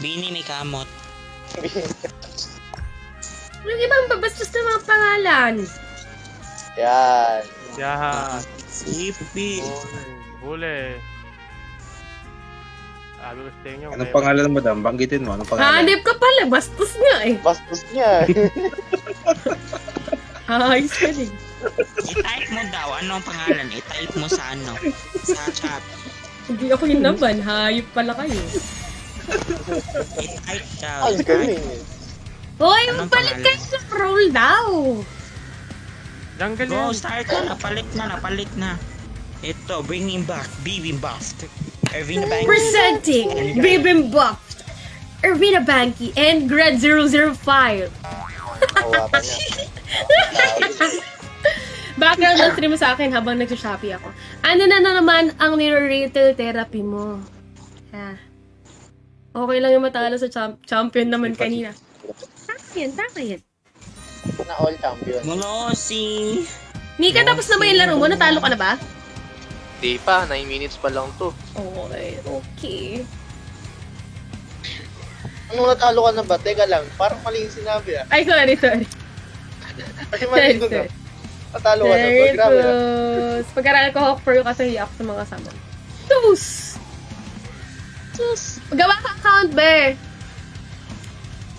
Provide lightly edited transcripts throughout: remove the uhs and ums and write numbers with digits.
Bini may kamot. Yung ibang babastos na mga pangalan. Yan. Yan. Sipi. Huli. Sabi ko sa inyo. Anong pangalan mo, madam? Banggitin mo. Anong pangalan? Hanip ka pala, bastos nga eh. Bastos niya. Ayos ka din. I-type mo daw. Anong pangalan? I-type mo sa ano? Sa chat. Hindi ako hinaban, hayop pala kayo. I-type daw. Ang galing. Hoy, Anong magpalit pangalan? kayo sa roll daw. Jungle Go, yan. start na. Napalit na. Ito, bringing back Bibimbap. Irvina Banky. Presenting Bibimbap, Irvina Banky, and Grad 005. Hawakan niya. Background na stream mo sa akin habang nag-shopee ako. Ano na naman ang nire-retail therapy mo? Ha? Okay lang yung matalo sa champion naman kanina. Tama yan. Na all champion. Monosi. Nika, tapos na ba yung laro mo? Natalo ka na ba? Di pa, 9 minutes pa lang to. Okay. Anong natalo ka na ba? Teka lang, parang mali yung sinabi ah. Ay, sorry. Ay, mali ko na. Natalo ka na ba? Grabe ah. Serious. Pag-aral ko Hawk Pro kasi hiyak sa mga kasama. Sus! Gawa ka account, be.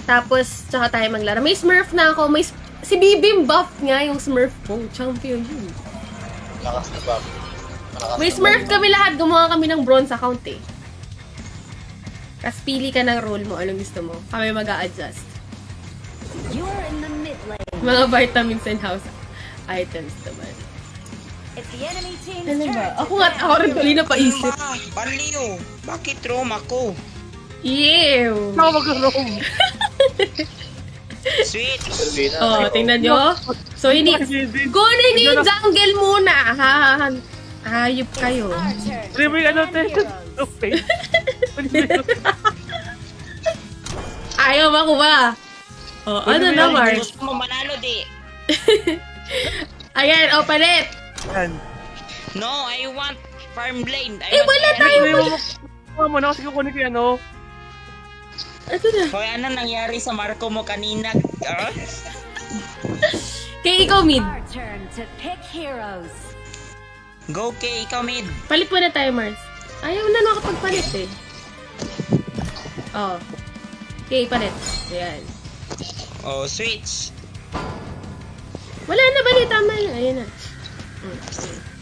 Tapos, tsaka tayo maglaro. May Smurf na ako. Si Bibimbap nga yung Smurf ko. Champion yun. Lakas na ba? May Smurf kami lahat. Gumawa kami ng bronze account eh. Tapos pili ka ng role mo. Anong gusto mo? Kami mag-a-adjust. You're in the mid lane. Mga vitamins and house items naman. It's the enemy team's Ano turn ba? to Ako rin tuloy na paisip. Baliw. Bakit Roma ko? Ew! Ako mag-roam. Sweet. Irvina. Oh, tingnan nyo. So, kunin niyo yung jungle muna, ha? Hayop kayo. our turn. Hindi mo yung ano, te. Heroes. Okay. Ayaw makuha. Oh, ano na, Mars? Gusto mo manalo, di. Ayan, oh, palit. Yan. No, I want farm lane. Wala tayo. Kuha mo na kasi kukunin ko yan, oh. Ito na. Hoy, ano nangyari sa Marco mo kanina? Kay ikaw, mid. Our turn to pick heroes. Go, Kay. Ikaw, mid. Palit muna tayo, Mars. Ayaw na nakapagpalit eh. Oh. Okay, palit. Ayan. Oh, switch. Wala na, bali. Tama na. Ayan na.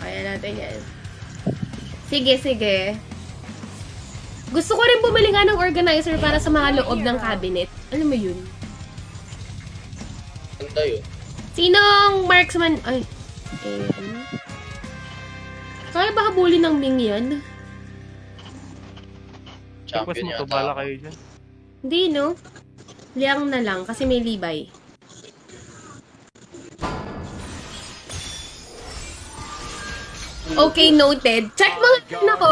Kaya natin yan. Sige. Gusto ko rin bumili nga ng organizer para sa mga loob ng cabinet. Ano mo yun? Ganda yun. Sinong marksman? Ay. Kaya ba habulin ng Ming yan? Tapos Champion mo, yata. bala kayo dyan. Hindi, no? Liang na lang kasi may libay. Okay, noted. Check mo nga ako.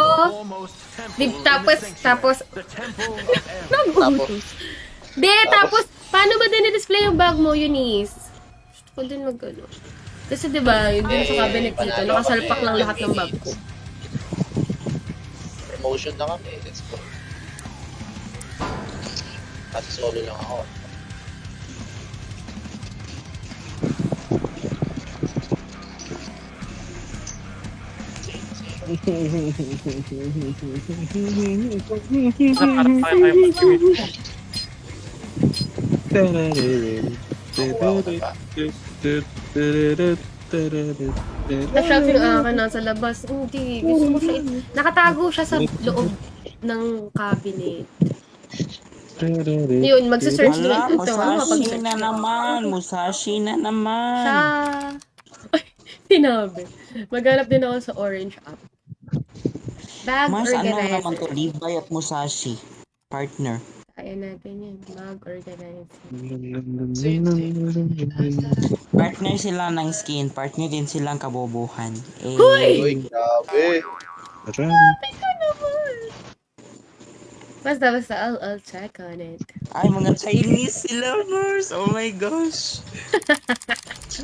Tapos, nagutos. Tapos, paano ba din i-display yung bag mo, Eunice? Gusto ko din mag-ano. Kasi diba, yun din sa cabinet dito, nakasalpak lang lahat ng bag ko. Promotion na kami. Let's go. Kasi solo lang ako. Nakarap tayo mag-commit. Na-shock yung akin nasa labas. Hindi, gusto ko siya. Nakatago siya sa loob ng cabinet. Yun, magsa-search din. Wala, Ito, Musashi na naman. Musashi na naman. Sa... Ay, sinabi. Maghanap din ako sa Orange app. Bag Mas ano organizer. naman to? Levi at Musashi. Partner. Kaya natin yan. Bag organizer. Partner sila ng skin. Partner din silang kabobohan. Eh, Hoy! Uy, grabe. Basta, I'll check on it. Ay, mga Chinese sila, Mars. Oh my gosh.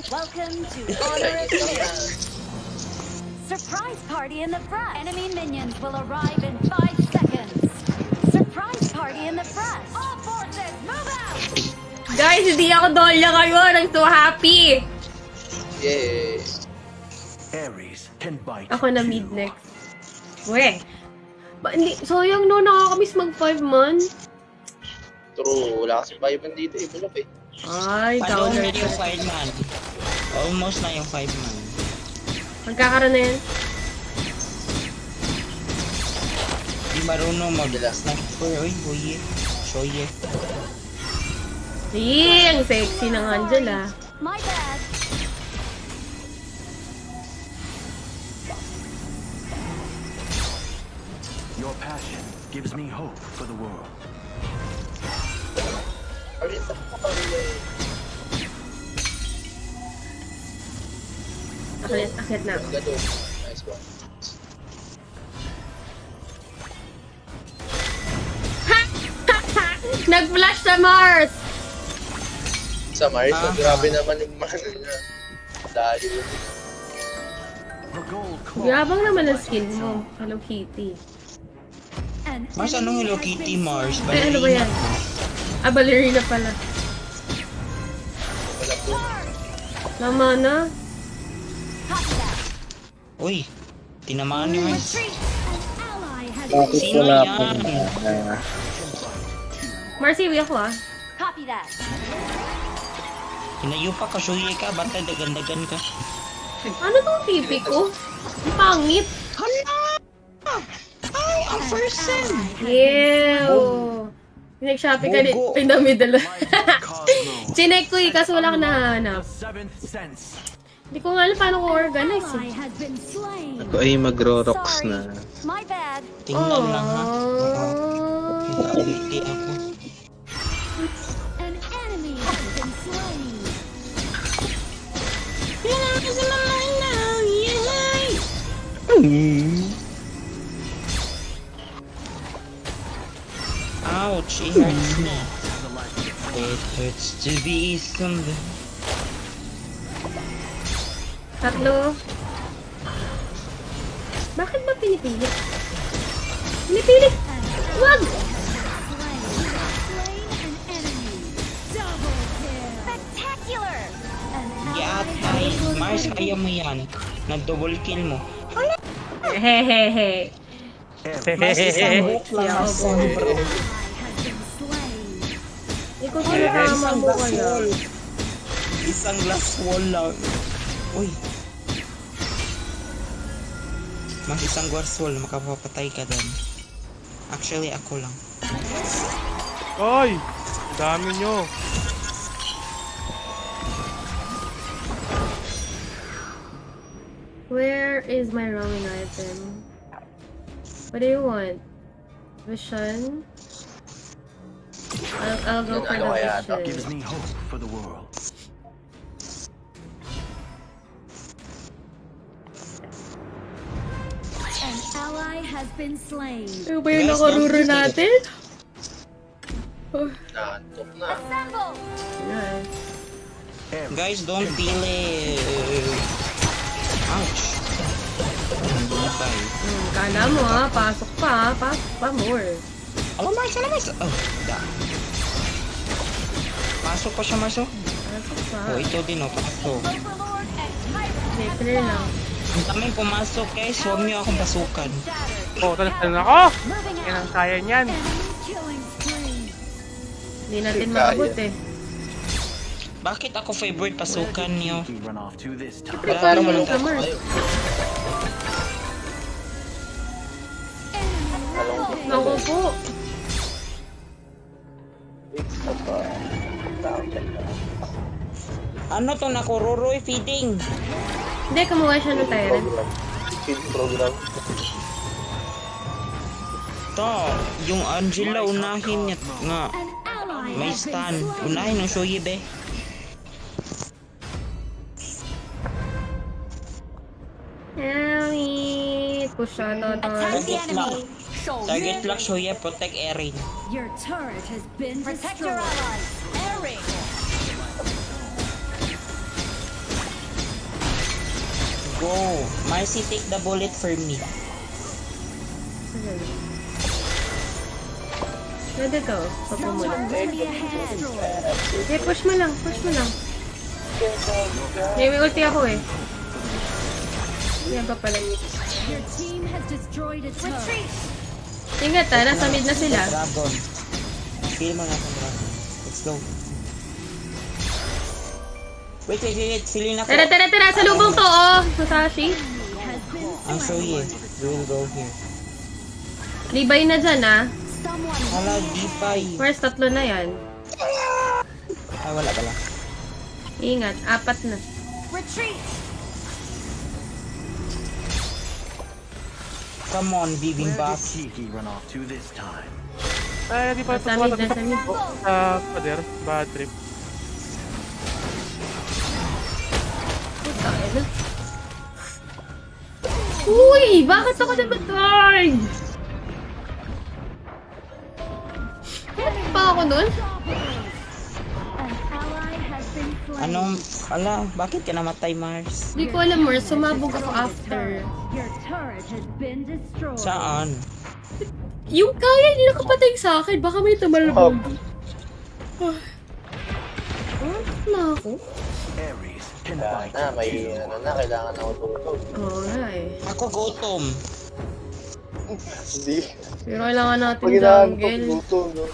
Welcome to Honor of Heroes. Surprise party in the front. Enemy minions will arrive in 5 seconds. Surprise party in the front. Guys, hindi ako dolya ngayon. I'm so happy. Yay! Ares can bite. Ako na mid next. We. Hindi, sayang no, nakakamiss mag 5 man. True, wala kasi bayo man dito eh. Bulok eh. Ay, Paano downer. na yung 5 man? Almost na yung 5 man. Magkakaroon na yan. Di marunong mag-sniper. Uy, buye. Shoye. Ang sexy ng Angela. My bad. Your passion gives me hope for the world. Akit na. Gado. Nice one. Nag-flash sa Mars! Sa Mars, grabe naman yung mana niya. Dahil The gold claw. Yabang naman ang skin mo. Hello Kitty. An Mars, anong Hello Kitty, Mars? Ay, ano ba yan? Ah, ballerina pala. wala po. Lama na. Copy that. Uy, tinamaan ni Mars. Retreat. An ally has Bakit been Sino wala yan? po Marcy, uwi ako ah. Copy that. Hinayo pa ka, Shoye ka. Bantay, dagan-dagan ka. Ano tong tipi ko? Ang pangit. Hala! Ay, ang first sem! Ew. Pinag-shopping ka din. Bogo. Pinamidala. Cosmos. Chinek ko eh, kaso wala akong The nahanap. seventh sense. Hindi ko nga alam paano ko organize Ally eh. has been slain. Ako ay magro-rocks Sorry. na. My bad. Tingnan lang ha. Oh. Quality ako. An enemy has been slain. Ouch, it hurts me. It hurts to be something. Tatlo. Bakit ba pinipilit? Pinipilit! Wag! Slain an enemy. Double kill. Spectacular. An Yeah, ally ay, Mars, kaya mo yan. Nag-double kill mo. Hehehe. Mas isang hook lang Yeah, ako, okay. bro. has been slain. Ikaw sinasama mo kaya. Isang glass wall lang. Uy. Mas isang glass wall, makapapatay ka doon. Actually, ako lang. Ay! Dami nyo. Where is my rowing item? What do you want? Vision? I'll go for the Gives vision. me hope for the world. An ally has been slain. Ano ba yung nakaruro natin? Oh, Naantok na. Assemble. nice. Guys, don't feel it. Ouch. Patay. Kala mo ha, pasok pa ha, pasok pa more. Alam, Mars, alam, Mars. Oh, da. Pasok pa siya, Mars, oh. Pasok pa. Oh, ito din, oh. Pasok. Overlord and Tyrant. Hindi, clear lang. Ang daming pumasok, guys. Huwag niyo akong pasukan. Shattered. Oh, talagang ako! Moving Yan ang out. kaya niyan. Enemy killing spree. Hindi natin Kaya. maabot eh. Bakit ako favorite pasukan niyo? We run off to this time. Siyempre, Grabe pili naman ka, ako. Mars. Enemy Naku po. Ano to, nakururoy feeding? Hindi, kumuha siya ng tyrant. Feed program. To, yung Angela, unahin niya nga. An ally May has been stand. slain. Unahin ng Shoye, be. Yummy! Push siya, Attack Totoy. the Target lang. enemy. Target lang, Shoye. Protect Erin. Your turret has been Protect your allies. Airing. Go. Marcy, take the bullet for me. Pwede to. Pag umulan. Be ahead. Okay, push mo lang. Push mo lang. May ulti ako eh. Yan pa pala. Your team has destroyed a turret. Retreat. Ingat ha, nasa mid na sila. Dragon. Feel mo na sa dragon. Let's go. Wait. Feeling ako. Tara. Sa lubong to, oh. Masashi. Ang show ye. We will go here. Libay na dyan, ah. Someone Hala, D5. First, tatlo na yan. Ay, wala pala. Ingat, 4 na. retreat. Come on, Where bibimbap. did Kiki run off to this time? Ay, di pa Nasa mid, nasa mid. sa pader. Bad trip. Puta, ano? Uy! Bakit ako nabatay? Bakit pa ako nun? An ally has been slain. Anong, ala, bakit ka namatay, Mars? Hindi ko alam, Mars. Sumabog ako after. Your turret has been destroyed. Saan? Yung kaya hindi nakapatay sa akin. Baka may tumalabog. Na ako? Ares can Kaya bite. na, may ano na, kailangan na matulog. Oo nga eh. Ako gutom. Hindi. Pero kailangan natin Pag inaantok, jungle. gutom, no?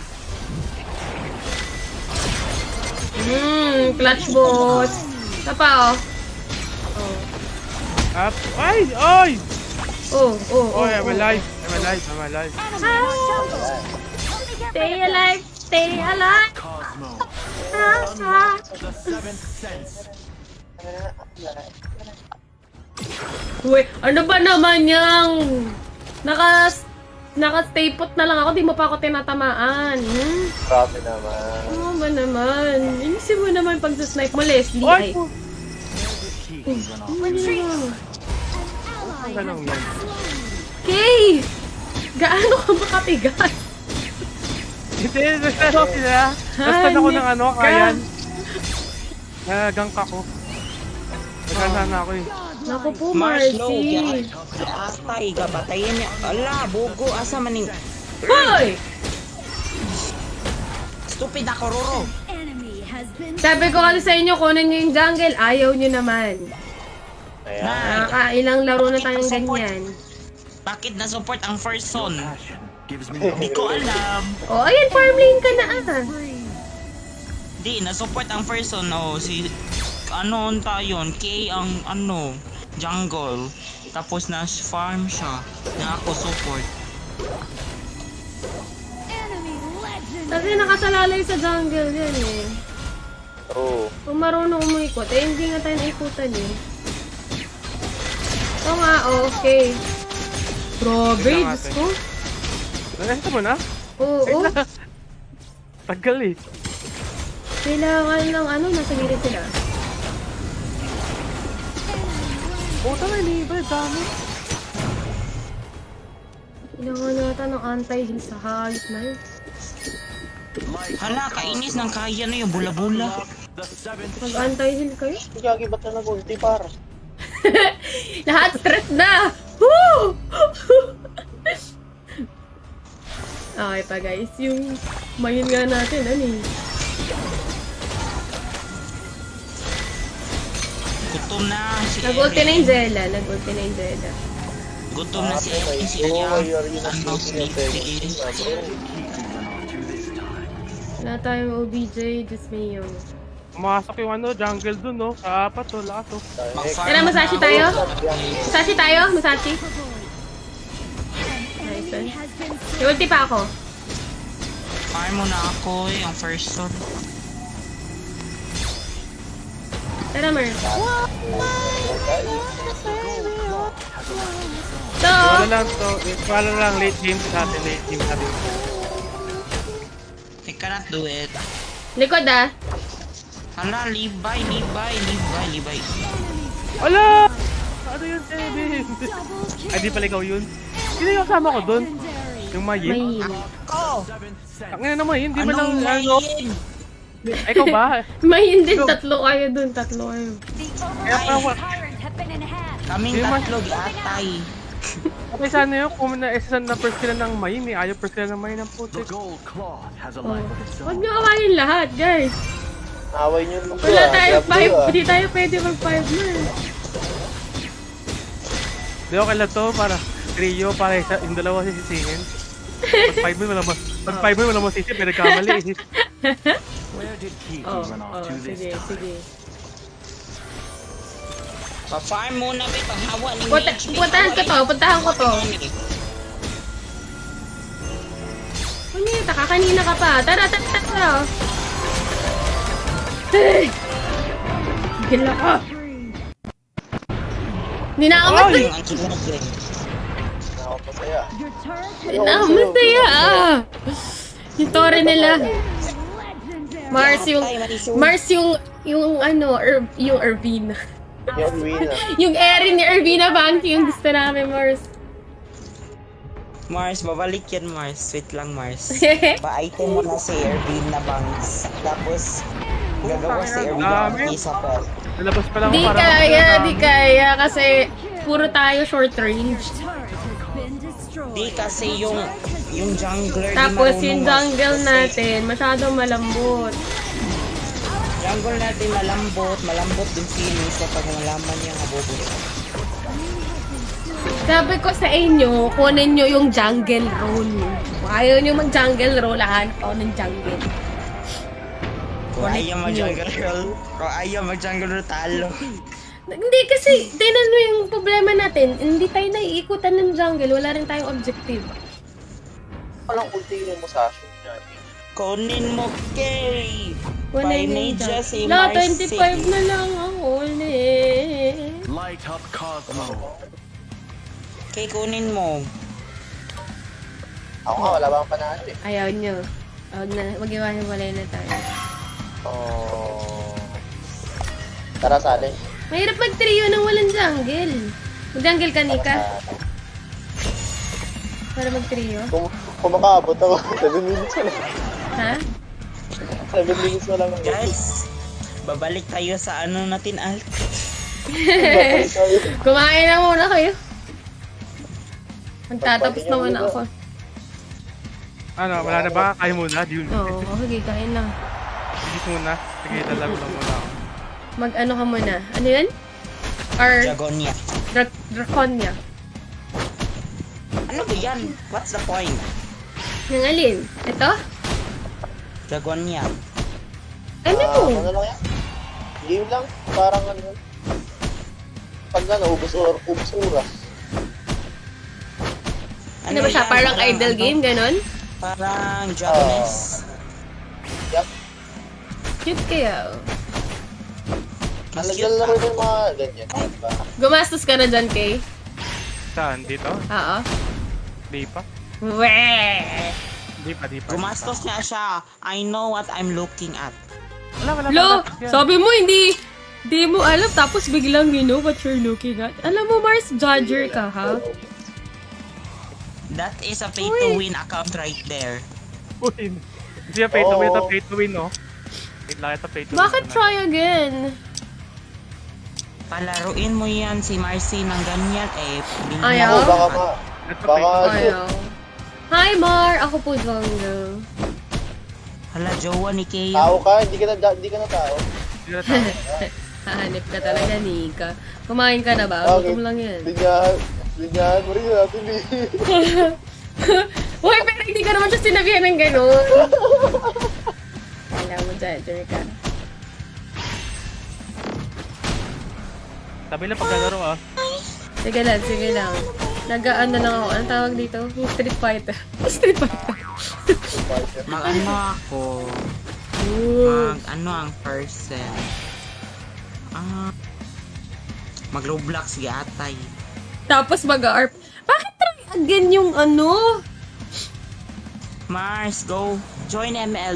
Clutch boss. Ito pa, oh. Up. Ay! Oh. Oh, I'm alive. Stay alive. Stay alive. Cosmo, Ah. the seventh sense. Uy, ano ba naman yung naka-stay put na lang ako, di mo pa ako tinatamaan. Grabe naman. Ano ba naman? Inisip mo naman pag snipe mo, Leslie. Ay! Ay, Kiki run off. ano naman? Ang ganun yan. Kay! Gaano ka makapigat? Hindi, nagtalo sila. Nastan ako ng ano, kayan. Nagangk ako. Nagana ako eh. Naku po, Mars, low. Marcy. Atay, gabatayin niya. Ala, bugo, asa maning. Hoy! Stupid ako, Roro. Enemy has been Sabi ko kasi sa inyo, kunin nyo yung jungle. Ayaw nyo naman. Ayan. Nakakailang laro na tayong ganyan. Bakit na-support ang first son? Passion gives me hope. Di ko alam. O, ayan, farm lane ka na Di, na-support ang first son. Oh, si... Ano tayon? K ang ano, jungle. Tapos na-farm siya. Na ako support. enemy legend. Kasi nakasalalay sa jungle yan eh. Oo. Kung marunong umikot, eh hindi nga tayo naikutan eh. Ito nga, okay. Grabe, Tignan Diyos natin. ko. Nakita mo na? Oo, Tagal eh. kailangan ng ano, nasa gilid sila. Puta na, iniba. Dami. Kailangan nata ng anti-heal sa hayop na yun. Hala, kainis ng kaya na yung bula-bula. The seventh Mag-anti-heal kayo? Gagi, ba't na nag-ulti, par? Lahat stress na! Woo! Okay pa guys, yung main nga natin, ano eh. Gutom na si Nag-ulti na Erin. yung Zella, nag-ulti na yung Zella. Gutom na si Erin, si Oo, Aya. you're in a Ano, sleeping sleepy. Kiki run off to this time. Wala tayong OBJ, just me yung... Pumasok yung ano, jungle dun, no? Sa apat, oh, lakas, oh. Tara, Masashi tayo? Masashi tayo? Masashi? Nice one. Has been May ulti pa ako. Farm mo na ako yung first son. Tara, Mer. So, Wala lang to. Wala lang late game natin, I cannot do it. likod ah. Hala, libay. Ala! Ano yun, Kevin? Ay, di pala ikaw yun. Sino yung kasama ko dun? Yung May Mayim? heal. Oh! Seventh sense. Ang ina naman yun, di ba lang, Anong ano? mayin? Ay, ikaw ba? May hindi, tatlo kayo dun, tatlo kayo. the Kaya pa, tyrant have been enhanced. Kaming Di man- tatlo, atay. Okay, sana yun, kung na-isa na first kill ng May, may ayaw first kill ng May ng The putik. gold cloth has a Oh. life of its Huwag own. nyo kawain lahat, guys. Away nyo nung Wala tayo Grabe 5. ah. Hindi tayo pwede mag 5 na. Di okay lang to, para trio, para isa, yung dalawa sisingin. Pag 5 mo, wala mo sisi, pero nagkamali. Where did Kiki Oh, run off to this sige, time? sige. Pa-farm muna, be. Panghawa ni Mitch. Puntahan ko to. Punyeta ka, kanina ka pa. Tara. Hey! Tigil ako. Hindi na ako masaya. Ang kinagin. Ako masaya. Your turret Hindi na ako masaya. Yung tore nila. Mars yung ano, yung Irvina. Yung Wina. Yung Erin ni Irvina Banky yung gusto namin, Mars. Mars, babalik yan, Mars. Sweet lang, Mars. Pa-item mo na si Ervin na bangs. Tapos, gagawa si Ervin na Dami. isa pa. Nalabas pa lang ako Di para kaya kasi puro tayo short range. turret has been destroyed. Di kasi yung jungler Tapos di yung marunong jungle kasi natin, masyadong malambot. Jungle natin malambot din feelings kapag malaman niya nga bobo. Sabi ko sa inyo, kunin nyo yung jungle role. Kung ayaw nyo mag-jungle role, hanap ako ng jungle. Kung ayaw mag-jungle roll, kung ayaw mag-jungle roll, talo. Hindi kasi, tinan mo yung problema natin, hindi tayo naiikutan ng jungle, wala rin tayong objective. Walang ulti mo sa action niya. Kunin mo, Kay! Kunin By yung Major jungle. si La, Marcy. 25 na lang ang ulit. Light up Cosmo. Kay, kunin mo. Ako nga, wala bang panalo eh. Ayaw nyo. Huwag na, mag-iwahiwalay na tayo. Oh. Tara, sali. Mahirap mag-trio nang walang jungle. Mag-jungle ka, Nika. Para mag-trio. Kung makaabot ako, 7 minutes na lang. Ha? 7 minutes na lang. Guys, babalik tayo sa ano natin, Alt. Kumain na muna kayo. Magtatapos naman ako. Ano, wala na ba? Kaya muna, June. Oo, okay, kain lang. Sige muna. Sige, dalawa lang muna ako. Mag-ano ka muna. Ano yun? Or Dragonia. Draconia. Ano ba yan? What's the point? Yung alin? Ito? Dragonia. Ano mo? Ano lang yan? Game lang. Parang ano. Pag ano, ubus oras. Ano ba siya? yan? Parang idle ano? game? Ganon? Parang Dragoness. Yup. Cute kaya. Mas Alagal cute na pa. rin yung mga ganyan. Diba? Gumastos ka na dyan, Kay? Saan? Dito? Oo. Di pa? Weh! Di pa. Gumastos niya siya. I know what I'm looking at. Wala. Lo! Yan. Sabi mo, hindi mo alam, tapos biglang you know what you're looking at. Alam mo, Mars, judger ka, ha? That is a pay to win account right there. Uy, hindi yan pay to win. Ito pay to win, no? Wait lang, ito pay to win. Bakit try again? Palaruin mo yan si Marcy ng ganyan eh. Ayaw? Oo, baka ma... Ito Baka... pay to Ayaw. Hi, Mar! Ako po, Jongo. Hala, jowa ni Kay. Tao ka, hindi ka na tao. win. Hindi na tao. Hahanip ka talaga, Nika. Kumain ka na ba? Okay. Gutom lang yan. Linyahan mo rin natin eh. Uy, pero hindi ka naman siya sinabihan ng gano'n. Alam mo, judger ka. Sabi lang paglalaro, ah. Sige lang. Nag-ano lang ako. Anong tawag dito? Yung Street Fighter. Street Fighter. Mag-ano ako. Ooh. Mag-ano ang person. Mag-Roblox yatay. Tapos mag-ARP. Bakit try again yung ano? Mars, go. Join ML.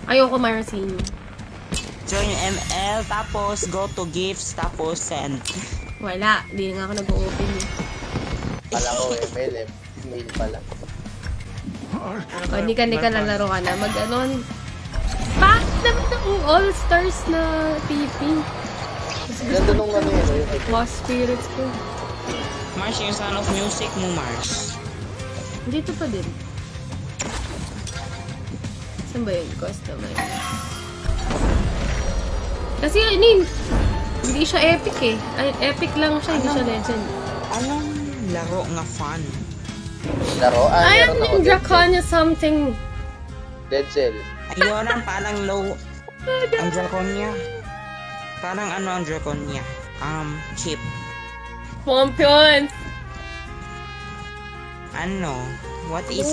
Ayoko Marcin. Join ML, tapos go to gifts, tapos send. Wala. Di nga ako nag-open eh. Kala ko MLM. Mail pala. O, hindi ka lalaro ka na. Mag-ano. Bakit naman ang all-stars na PP? Ganda nung ano yun. Lost spirits ko. Mars, yung Sound of Music mo, Mars. Dito pa din. Saan ba yun? Customize. Kasi ano yun, hindi siya epic eh. Ay, epic lang siya, hindi siya legend. Anong laro nga fun? Laro? Ay, meron ako. yung Draconia something. Dead Cell. Ayun, ang parang low. Ang Draconia. Parang ano ang Draconia? Cheap. Champions! Ano? What is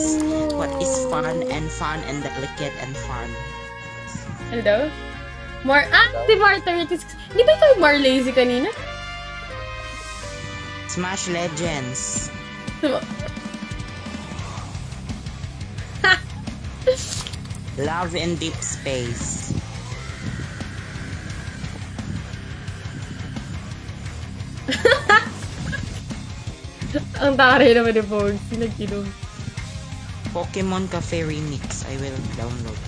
fun and delicate and fun? Hello? Si Mar 36. Di ba ito yung Mar Lazy kanina? Smash Legends. Love in Deep Space. Ang taray naman ni Bones. Pinagkinom. Pokemon Cafe Remix. I will download.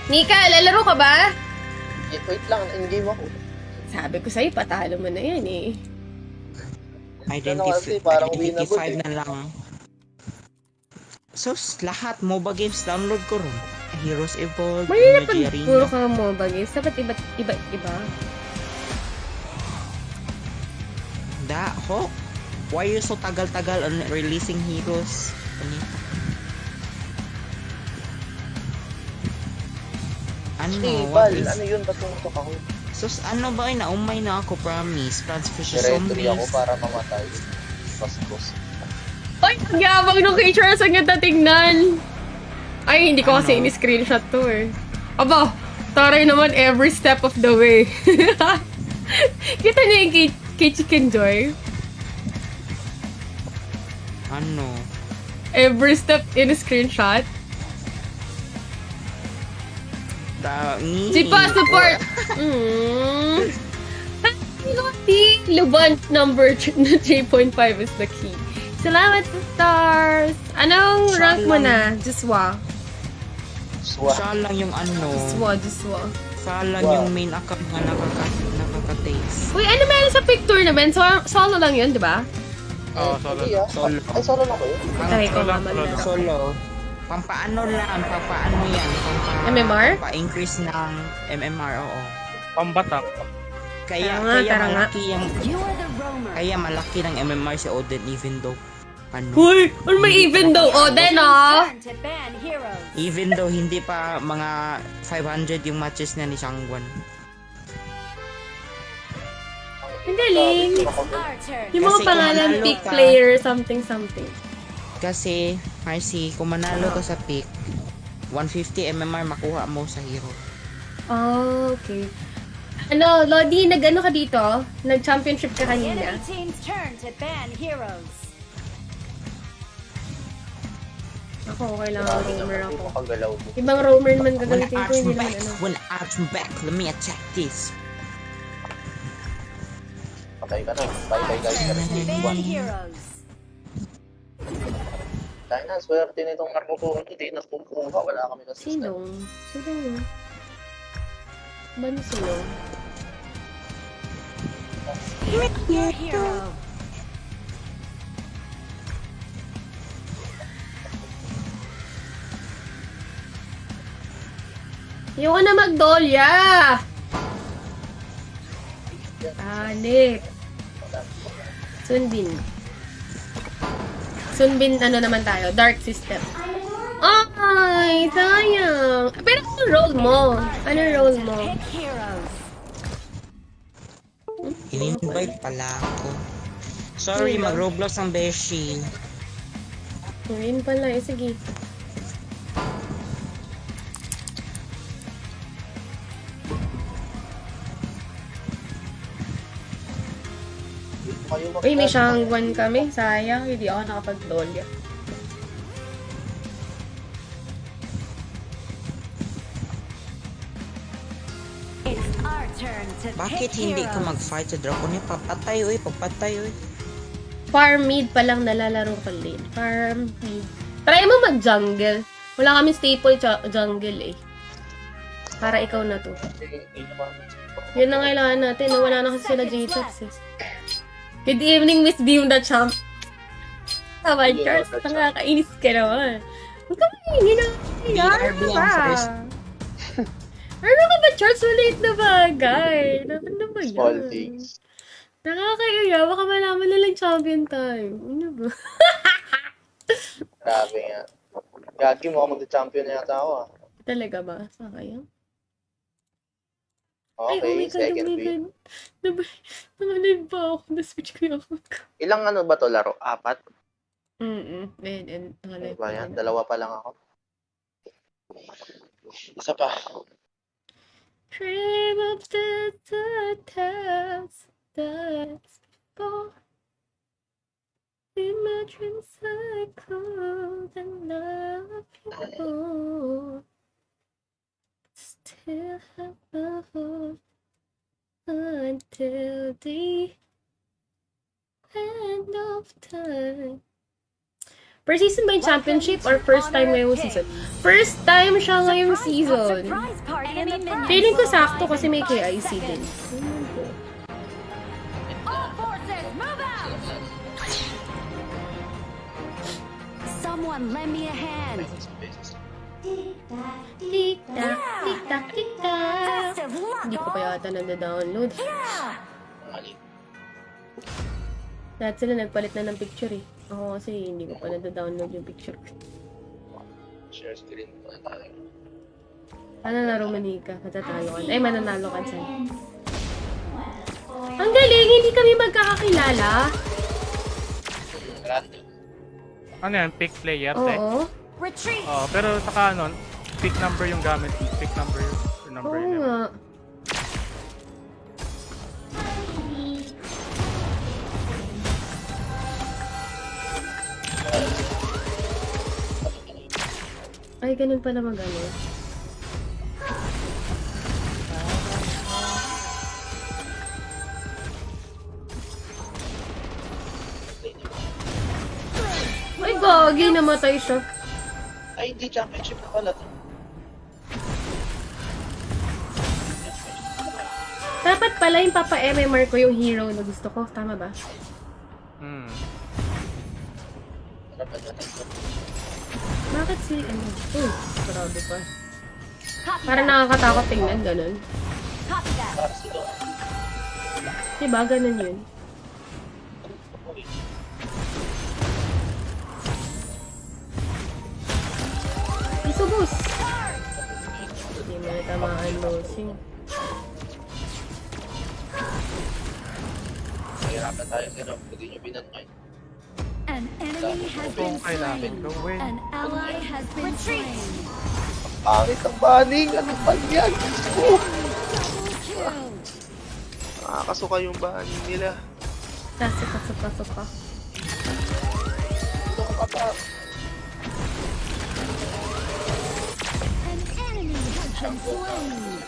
Nika, lalaro ka ba? Wait lang, in-game ako. Sabi ko sa'yo, patalo mo na yan eh. Kasi parang winnable Identify na lang. So, lahat MOBA games download ko ron. Heroes Evolved, Mahirap pag Energy puro Arena. ka MOBA games. Dapat iba. Why you so tagal-tagal on releasing heroes? Ano? Bal, What is... ano yun? Ba't tumutok ako? Sus, ano ba? Naumay na ako, promise. Plants vs. Directory ako Zombies. para mamatay. Bas. Ay, ang yabang nung creature sa ganda tingnan. Ay, hindi ko kasi Ano? ini-screenshot to eh. Aba, taray naman every step of the way. Kita niyo yung kay Chicken Joy? Ano? Every step in a screenshot. Si Pa support! Luban number 3.5 is the key. Salamat sa stars! Anong rank mo na? Juswa. Siya lang yung ano. Juswa. Siya lang yung main account na nakaka-taste. Uy, ano meron sa pick tournament? Solo lang yun, di ba? Oo, solo. Hindi ah. Solo. Ay, solo lang ko yun. Try ko solo, mamaya. solo. Solo. Pampaano lang, pampaano yan. MMR? Pa-increase ng MMR, oo. Pambatak. Kaya Tara nga. malaki yung You are the roamer. kaya malaki ng MMR si Odin even though Uy! Ano may even daw? Oden, ah! Turn to ban heroes. even though hindi pa mga 500 yung matches niya ni Shangguan. Ang galing! It's our turn. Yung mga Kasi pangalan, kung pick manalo ka- player, something. Kasi Marcy, kung manalo ka sa pick, 150 MMR makuha mo sa hero. Oh, okay. Ano, Lodi, nag-ano ka dito? Nag-championship ka kanina? Enemy team's turn to ban heroes. Ako, okay lang. Marami Roamer naman, ako. hindi makagalaw mo. Ibang roamer naman When gagamitin ko, arch hindi back, naman ano. when arch back, let me attack this. Patay ka na. Bye-bye guys. Ban heroes. Dahil na, swerte na itong Marco ko. Hindi na kumukuha. Wala kami na system. Silong? Silong? Ba ni Silong? Your hero. Ayoko na magdolya! Anip. Sunbin. Sunbin, ano naman tayo? Dark system. Ay, sayang. Pero ano role mo? Ano role mo? Pick heroes. In-invite pala ako. Sorry, mag-Roblox ang Beshi. Ayun pala eh. Sige. Kayo mag- Uy, may Shangguan kami. Sayang, hindi ako nakapag-dolya. It's our turn to Bakit pick hindi ka heroes. mag-fight sa Draconia? Papatay, oy, papatay, oy. Farm mid pa lang nalalaro ko lane. Farm mid. Try mo mag-jungle. Wala kami staple jungle eh. Para ikaw na to. Hindi naman. Yun ang kailangan natin. Wala na kasi sila J-Chops eh. Good evening, Miss Beam the Champ. Tama, Charles. Nakakainis ka naman. Huwag ka maingin na. BRB ang first. Ano ka ba, Charles? Maliit na bagay. Ano ba yan? Small things. Nakakaiya. Baka malaman na lang champion tayo. Ano ba? Grabe nga. Gagi mo ako mag-champion yata ako ah. Talaga ba? Sakay. Okay, second week. Namanid pa ako. Na-switch ko yung account ko. Ilang ano ba to laro? 4? And Ano ba yan? 2 pa lang ako. Isa pa. Dream of the times that's before. Imagine cycles and love you more. Still have a hope until the end of time. Per season ba yung championship or first time ngayong season? First time siya ngayong season. Surprise party in the front. Feeling ko sakto kasi may KIC din. All forces, move out! Someone lend me a hand. Tik-tak, tik-tak, tik-tak. Best of luck, Hindi ko pa all. yata nanda-download. Yeah! Lahat sila nagpalit na ng picture eh. Ako kasi hindi ko pa nanda-download yung picture. Share screen muna tayo. Ano na Romanica? Matatalo ka. Ay, mananalo ka dyan. Ang galing! Hindi kami magkakakilala. Random. Ano yan? Pick player, te? Oo. Retreat! Oo, pero saka ano, pick number yung gamit. Pick number yung number Oo yun. nga. Ay, ganun pala mag-ano. Ay, gagi, namatay siya. Ay, hindi. Championship na pala to. Dapat pala yung papa-MMR ko yung hero na gusto ko. Tama ba? Hmm. Dapat natin to. Bakit si ano? Grabe pa. Copy Parang that. nakakatakot tingnan, ganun. Copy that. Para sila. Diba, ganun yun. Isubos! Hindi mo na tamaan losing. Mahirapan tayo sila. Pwede nyo binanay. An enemy has been Kung kailangan slain. gawin. An ally has been slain. Pangit ang baning. Ano ba yan? Double kill. Nakakasuka yung baning nila. Suka. Ito ka pa. An enemy has been slain.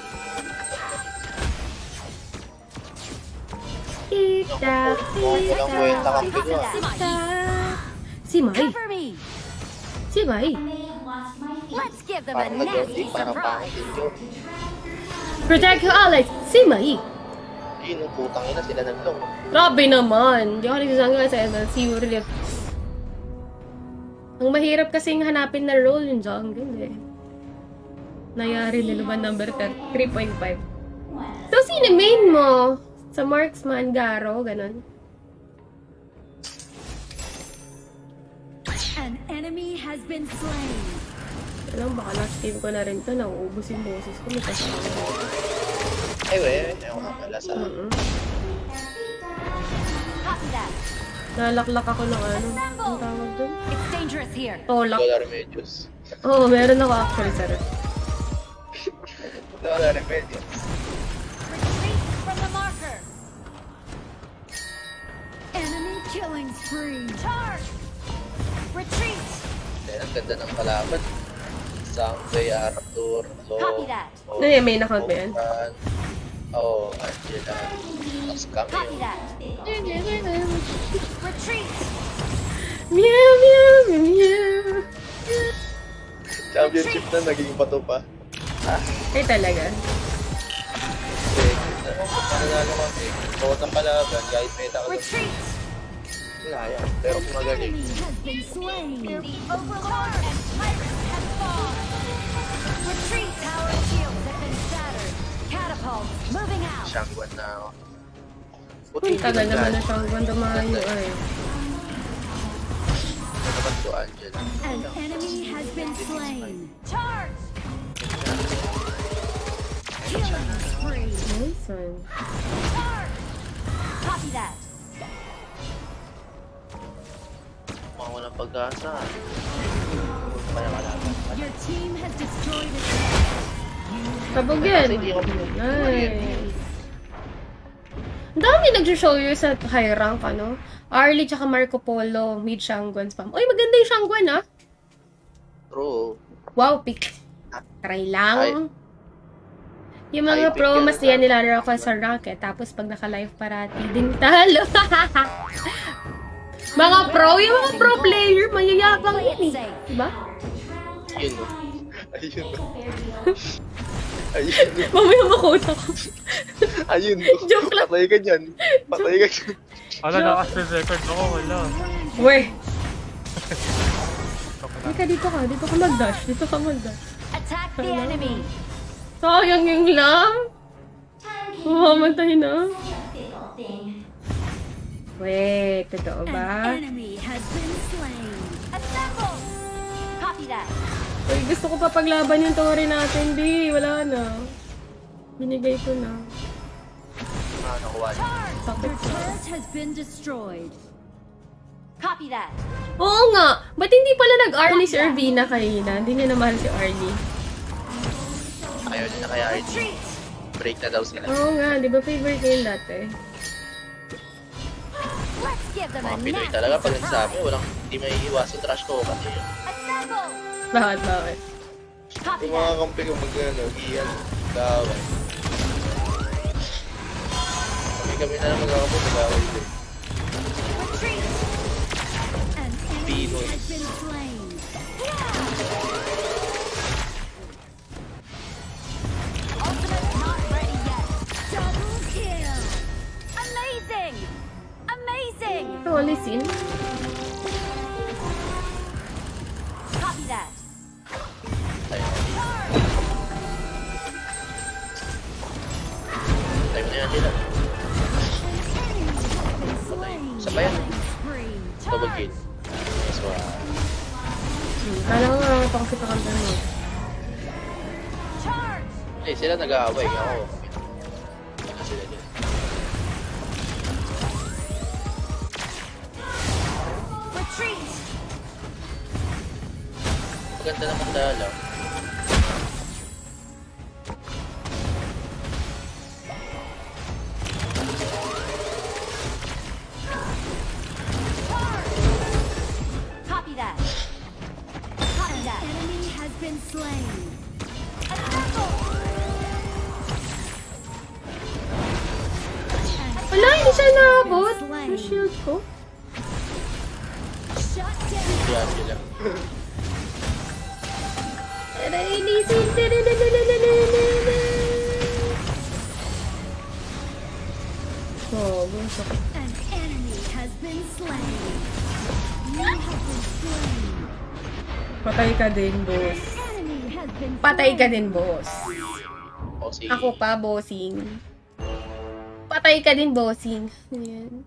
Tik-tak, Walang kwenta kang Copy ginawa. that. tik-tak. Si Mai. Cover me. Si Mai. Let's give them a Parang nag-joke. nasty Parang pangit surprise. yung joke. Protect your allies. Si Mai. Yun, ang putang ina. Sila naglong. Grabe naman. Hindi ako nagsasangga sa si Uriel. Ang mahirap kasing hanapin na role yung jungle eh. Nayari nila ba number 3.5? So, sino main mo? Sa marksman, Garo, ganun. An enemy has been slain. Alam, baka last game ko na rin to. Nauubos yung boses ko. May kasama ko. Ay, we. Ayaw nga pala sa... Copy that. Nalaklak ako ng ano. Ang tawag dun? It's dangerous here. Tolak. Dollar Remedios. Oo, meron ako actually, sir. Dollar Remedios. Retreat from the marker. Enemy killing spree. Charge. Retreat. Then, ang ganda ng kalaban. Sangay, Arthur, Copy that. Ano yan, main account ba yan? Oo, Angela. Tapos kami Copy yung... that. Retreat. Meow, meow, meow, meow. Championship na, naging bato pa. Ay, talaga. Second na. mo, panalo kasi. Bawat ang kalaban, kahit meta ka doon. Retreat! Wala yan. Pero kung magaling. Enemy has been slain. The Overlord and Pirates have fallen. Retreat! Tower shields have been shattered. Catapults moving out. Shangguan na ako. Buti Uy, hindi tagal naman na nagdaan. siyang ganda maayo ay. Ano naman to, Angela? An enemy has been slain. Charge! Killing spree. Nice one. Charge! Copy that. Mga walang pag-asa. Kaya kalaban. Your team has destroyed a Kabog yan. Kasi hindi ako Nice. Ang dami nag-show you sa high rank, ano? Arlie tsaka Marco Polo, mid Shangguan spam. Uy, maganda yung Shangguan, ah. True. Wow, pick. Try lang. Yung Ay, mga pro, pick yan. mas yan nilalaro ko sa racket. Tapos pag naka-live parati, din talo. Mga pro, yung mga pro player, mayayabang yun eh. Diba? Ayun o. Ayun o. Ayun o. Mamaya makota ko. Ayun o. Joke lang. Patay ka dyan. Patay ka dyan. Wala, naka-spell record ako, wala. Weh. Dito ka. Dito ka mag-dash. Dito ka mag-dash. attack the enemy. Sayang yung lang. Mamamatay na. Wait, totoo An ba? enemy has been slain. Assemble! Copy that. Uy, gusto ko pa paglaban yung Tori natin. Di, wala na. Binigay ko na. Nakuha niya. Charge! Your turret has been destroyed. Copy that. Oo nga. Ba't hindi pala nag-Arlie si Irvina kanina? Hindi niya naman si Arlie. Ayaw niya na kaya RD. Retreat! Break na daw sila. Oo nga, di ba favorite ko yun dati? Let's give them a Mga Pinoy nasty talaga pag surprise. nagsabi, walang hindi may iwasan trash talk kasi yun. Assemble! Bakit? Copy Yung mga that. kampi ko mag-ano, iyan, gawin. Kami na lang mag-ako mag-away din. Retreat! An enemy Pinoy. has been slain. Ultimate not ready yet. Double kill! Amazing! Amazing! Holy sin? Copy that. Ayun. Tayo na yan sila. Sabayan. Spree. Double kill. That's why. Kala ko nga pakakita ka mo. Charge! Eh, sila nag-aaway. Ako. Ano sila dyan? Retreat! Maganda naman dala. Copy that. Copy that. Enemy has been slain. Assemble! Wala, hindi siya nakabot. Yung shield ko. Shut down. Kaya sila. Releasing. Oh, gusto ko. An enemy has been slain. You have been slain. Patay ka din, boss. Enemy has been Patay ka slain. din, boss. O, sige. Ako pa, bossing. Patay ka din, bossing. Ayan.